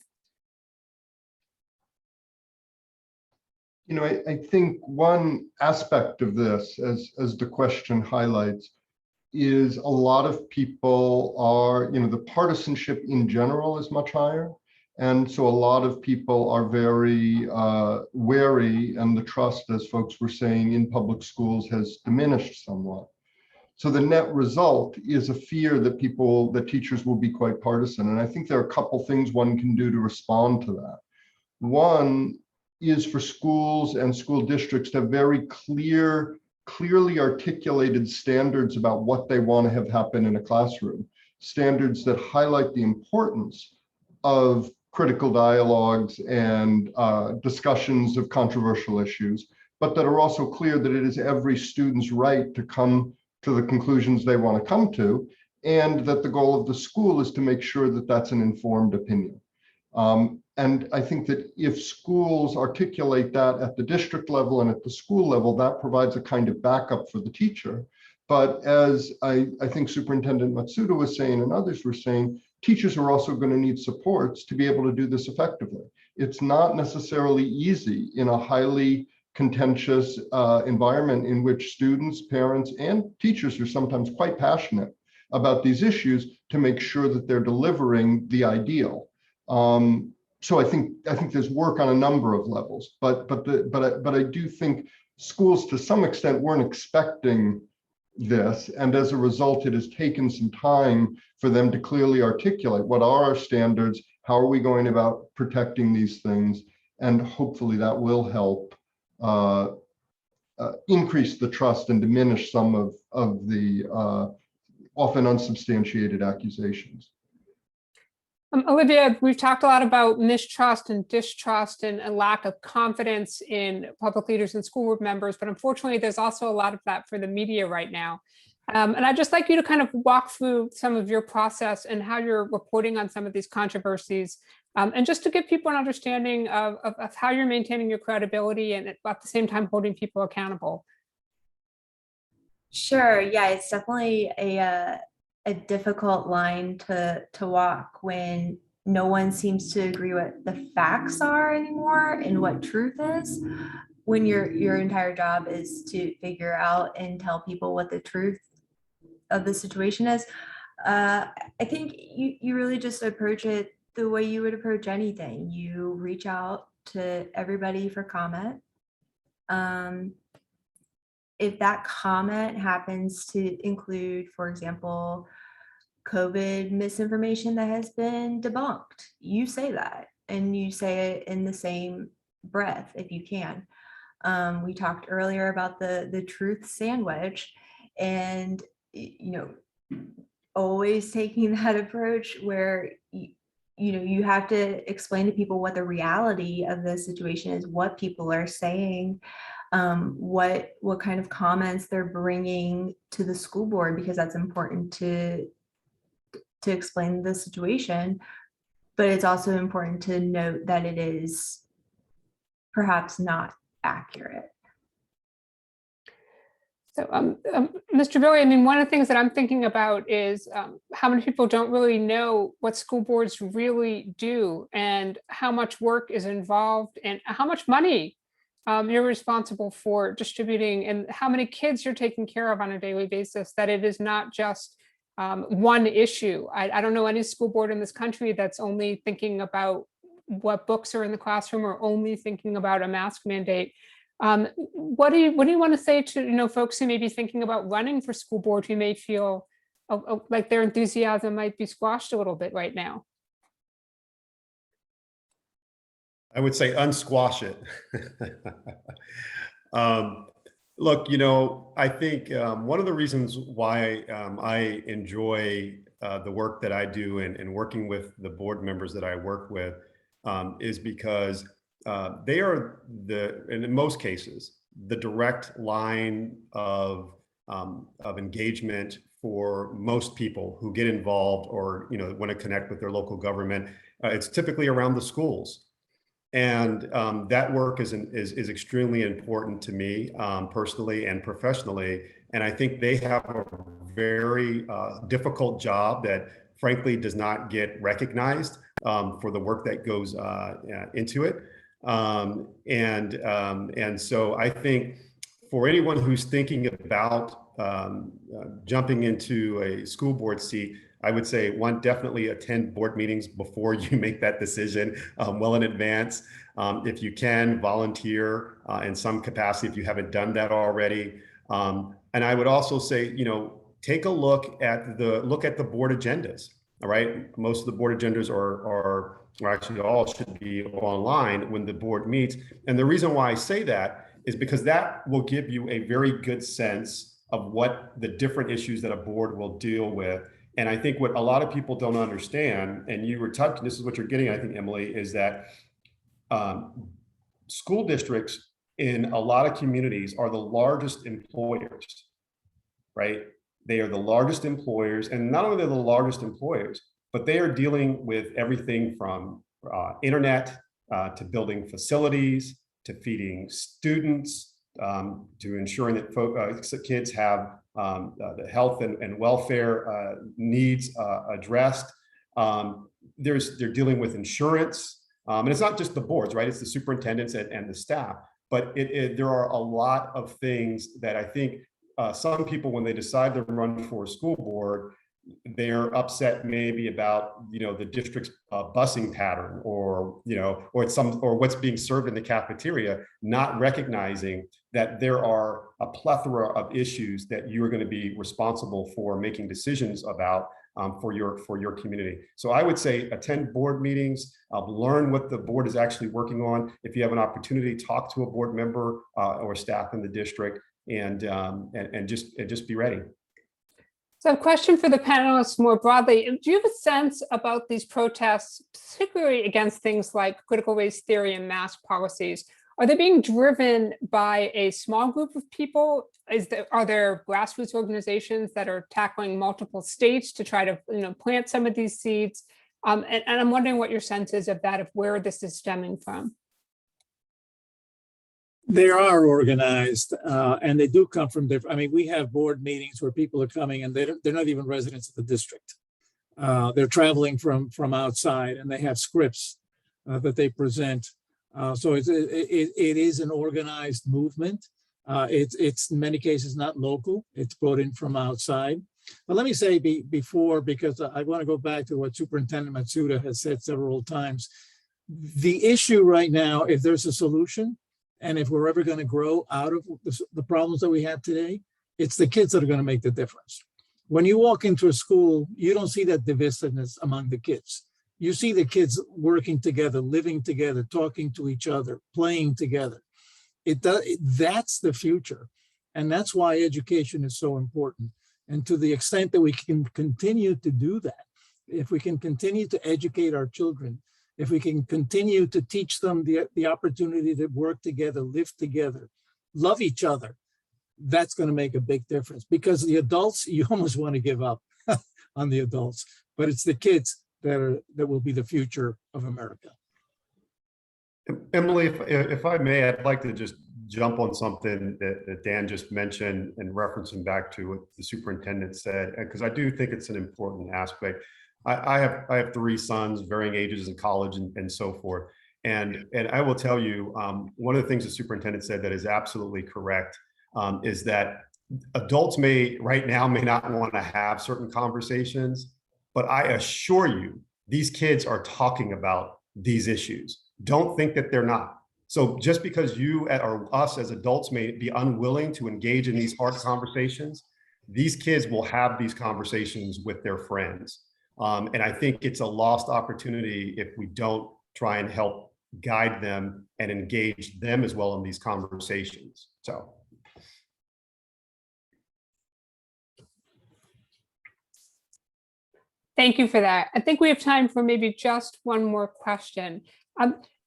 C: I think one aspect of this, as the question highlights, is a lot of people are, the partisanship in general is much higher. And so a lot of people are very wary, and the trust, as folks were saying, in public schools has diminished somewhat. So the net result is a fear that teachers will be quite partisan. And I think there are a couple things one can do to respond to that. One is for schools and school districts to have very clearly articulated standards about what they want to have happen in a classroom, standards that highlight the importance of critical dialogues and discussions of controversial issues, but that are also clear that it is every student's right to come to the conclusions they want to come to, and that the goal of the school is to make sure that that's an informed opinion. And I think that if schools articulate that at the district level and at the school level, that provides a kind of backup for the teacher. But as I think Superintendent Matsuda was saying and others were saying, teachers are also going to need supports to be able to do this effectively. It's not necessarily easy in a highly contentious environment in which students, parents, and teachers are sometimes quite passionate about these issues to make sure that they're delivering the ideal. so I think there's work on a number of levels, but I do think schools to some extent weren't expecting this, and as a result, it has taken some time for them to clearly articulate what are our standards, how are we going about protecting these things, and hopefully that will help increase the trust and diminish some of the often unsubstantiated accusations.
B: Olivia, we've talked a lot about mistrust and distrust and a lack of confidence in public leaders and school board members, but unfortunately, there's also a lot of that for the media right now. And I'd just like you to kind of walk through some of your process and how you're reporting on some of these controversies, and just to give people an understanding of how you're maintaining your credibility and at the same time holding people accountable.
G: Sure. Yeah, it's definitely a difficult line to walk when no one seems to agree what the facts are anymore and what truth is, when your entire job is to figure out and tell people what the truth of the situation is. I think you really just approach it the way you would approach anything. You reach out to everybody for comment. If that comment happens to include, for example, COVID misinformation that has been debunked, you say that, and you say it in the same breath if you can. We talked earlier about the truth sandwich, and always taking that approach where you have to explain to people what the reality of the situation is, what people are saying, what kind of comments they're bringing to the school board, because that's important to explain the situation. But it's also important to note that it is perhaps not accurate.
B: So, Mr. Billy, I mean, one of the things that I'm thinking about is how many people don't really know what school boards really do and how much work is involved and how much money you're responsible for distributing and how many kids you're taking care of on a daily basis, that it is not just one issue. I don't know any school board in this country that's only thinking about what books are in the classroom or only thinking about a mask mandate. What do you want to say to folks who may be thinking about running for school board who may feel like their enthusiasm might be squashed a little bit right now?
E: I would say unsquash it. Look, I think one of the reasons why I enjoy the work that I do and working with the board members that I work with is because they are in most cases, the direct line of engagement for most people who get involved or want to connect with their local government. It's typically around the schools. And that work is extremely important to me personally and professionally. And I think they have a very difficult job that frankly does not get recognized for the work that goes into it. And so I think for anyone who's thinking about jumping into a school board seat, I would say one, definitely attend board meetings before you make that decision well in advance. If you can, volunteer in some capacity if you haven't done that already. And I would also say, take a look at the board agendas. All right, most of the board agendas are actually all should be online when the board meets. And the reason why I say that is because that will give you a very good sense of what the different issues that a board will deal with. And I think what a lot of people don't understand, and you were touching, this is what you're getting, I think, Emily, is that school districts in a lot of communities are the largest employers, right? They are the largest employers, and not only are they the largest employers, but they are dealing with everything from internet to building facilities, to feeding students, to ensuring that kids have the health and welfare needs addressed. They're dealing with insurance, and it's not just the boards, right? It's the superintendents and the staff, but there are a lot of things that I think some people, when they decide to run for a school board, they're upset maybe about, the district's busing pattern, or, or what's being served in the cafeteria, not recognizing that there are a plethora of issues that you are going to be responsible for making decisions about for your community. So I would say attend board meetings, learn what the board is actually working on. If you have an opportunity, talk to a board member or staff in the district, and just be ready.
B: So a question for the panelists more broadly. Do you have a sense about these protests, particularly against things like critical race theory and mask policies? Are they being driven by a small group of people? Are there grassroots organizations that are tackling multiple states to try to plant some of these seeds? And I'm wondering what your sense is of that, of where this is stemming from.
D: They are organized, and they do come from different. I mean, we have board meetings where people are coming, and they're not even residents of the district. They're traveling from outside, and they have scripts that they present. So it is an organized movement. It's in many cases not local. It's brought in from outside. But let me say before, because I want to go back to what Superintendent Matsuda has said several times. The issue right now, if there's a solution, and if we're ever going to grow out of the problems that we have today, it's the kids that are going to make the difference. When you walk into a school, you don't see that divisiveness among the kids. You see the kids working together, living together, talking to each other, playing together. That's the future. And that's why education is so important. And to the extent that we can continue to do that, if we can continue to educate our children, if we can continue to teach them the opportunity to work together, live together, love each other, that's going to make a big difference. Because the adults, you almost want to give up on the adults, but it's the kids that will be the future of America.
E: Emily, if I may, I'd like to just jump on something that Dan just mentioned, and referencing back to what the superintendent said, because I do think it's an important aspect. I have 3 sons, varying ages in college and so forth. And I will tell you, one of the things the superintendent said that is absolutely correct is that adults right now may not want to have certain conversations, but I assure you, these kids are talking about these issues. Don't think that they're not. So just because you or us as adults may be unwilling to engage in these hard conversations, these kids will have these conversations with their friends. And I think it's a lost opportunity if we don't try and help guide them and engage them as well in these conversations. So.
B: Thank you for that. I think we have time for maybe just one more question.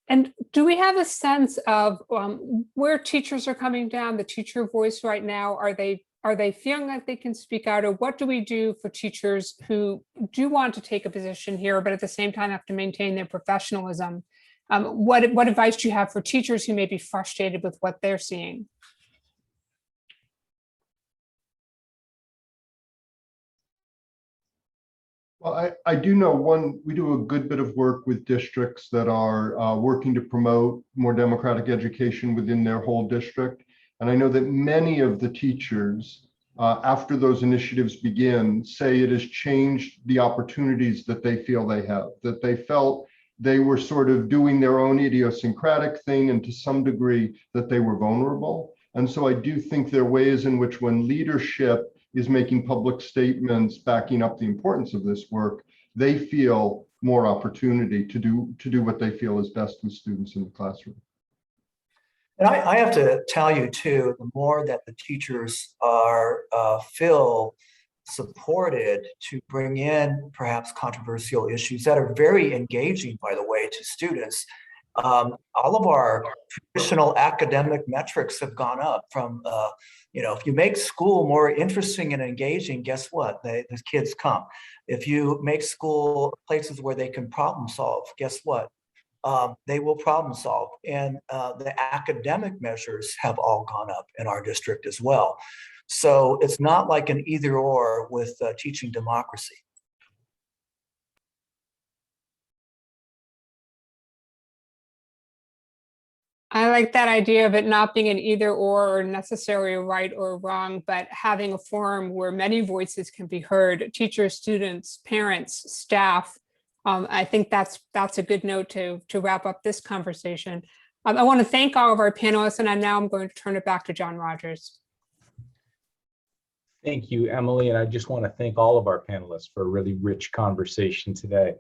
B: And do we have a sense of where teachers are coming down, the teacher voice right now? Are they feeling like they can speak out, or what do we do for teachers who do want to take a position here, but at the same time have to maintain their professionalism? What advice do you have for teachers who may be frustrated with what they're seeing?
C: Well, I do know we do a good bit of work with districts that are working to promote more democratic education within their whole district. And I know that many of the teachers, after those initiatives begin, say it has changed the opportunities that they feel they have, that they felt they were sort of doing their own idiosyncratic thing, and to some degree that they were vulnerable. And so I do think there are ways in which, when leadership is making public statements backing up the importance of this work, they feel more opportunity to do what they feel is best with students in the classroom.
F: And I have to tell you too, the more that the teachers feel supported to bring in perhaps controversial issues that are very engaging, by the way, to students, all of our traditional academic metrics have gone up from, if you make school more interesting and engaging, guess what? The kids come. If you make school places where they can problem solve, guess what? They will problem solve. And the academic measures have all gone up in our district as well. So it's not like an either or with teaching democracy.
B: I like that idea of it not being an either or necessarily right or wrong, but having a forum where many voices can be heard, teachers, students, parents, staff. I think that's a good note to wrap up this conversation. I want to thank all of our panelists, and now I'm going to turn it back to John Rogers.
A: Thank you, Emily. And I just want to thank all of our panelists for a really rich conversation today.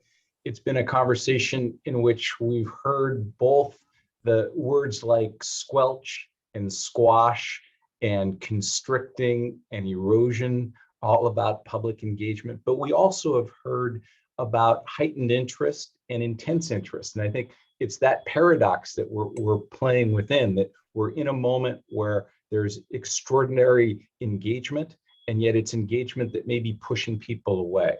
A: It's been a conversation in which we've heard both the words like squelch and squash and constricting and erosion, all about public engagement. But we also have heard about heightened interest and intense interest. And I think it's that paradox that we're playing within, that we're in a moment where there's extraordinary engagement, and yet it's engagement that may be pushing people away.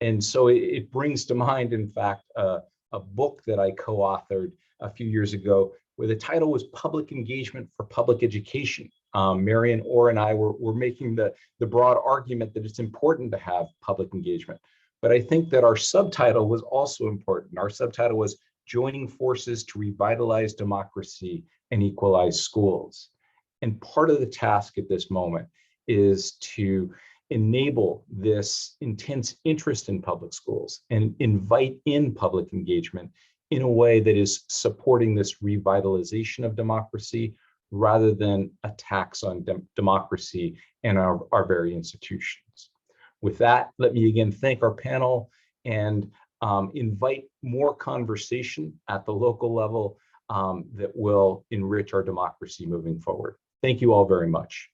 A: And so it brings to mind, in fact, a book that I co-authored a few years ago, where the title was Public Engagement for Public Education. Marian Orr and I were making the broad argument that it's important to have public engagement. But I think that our subtitle was also important. Our subtitle was Joining Forces to Revitalize Democracy and Equalize Schools. And part of the task at this moment is to enable this intense interest in public schools and invite in public engagement in a way that is supporting this revitalization of democracy rather than attacks on democracy and our very institutions. With that, let me again thank our panel and invite more conversation at the local level that will enrich our democracy moving forward. Thank you all very much.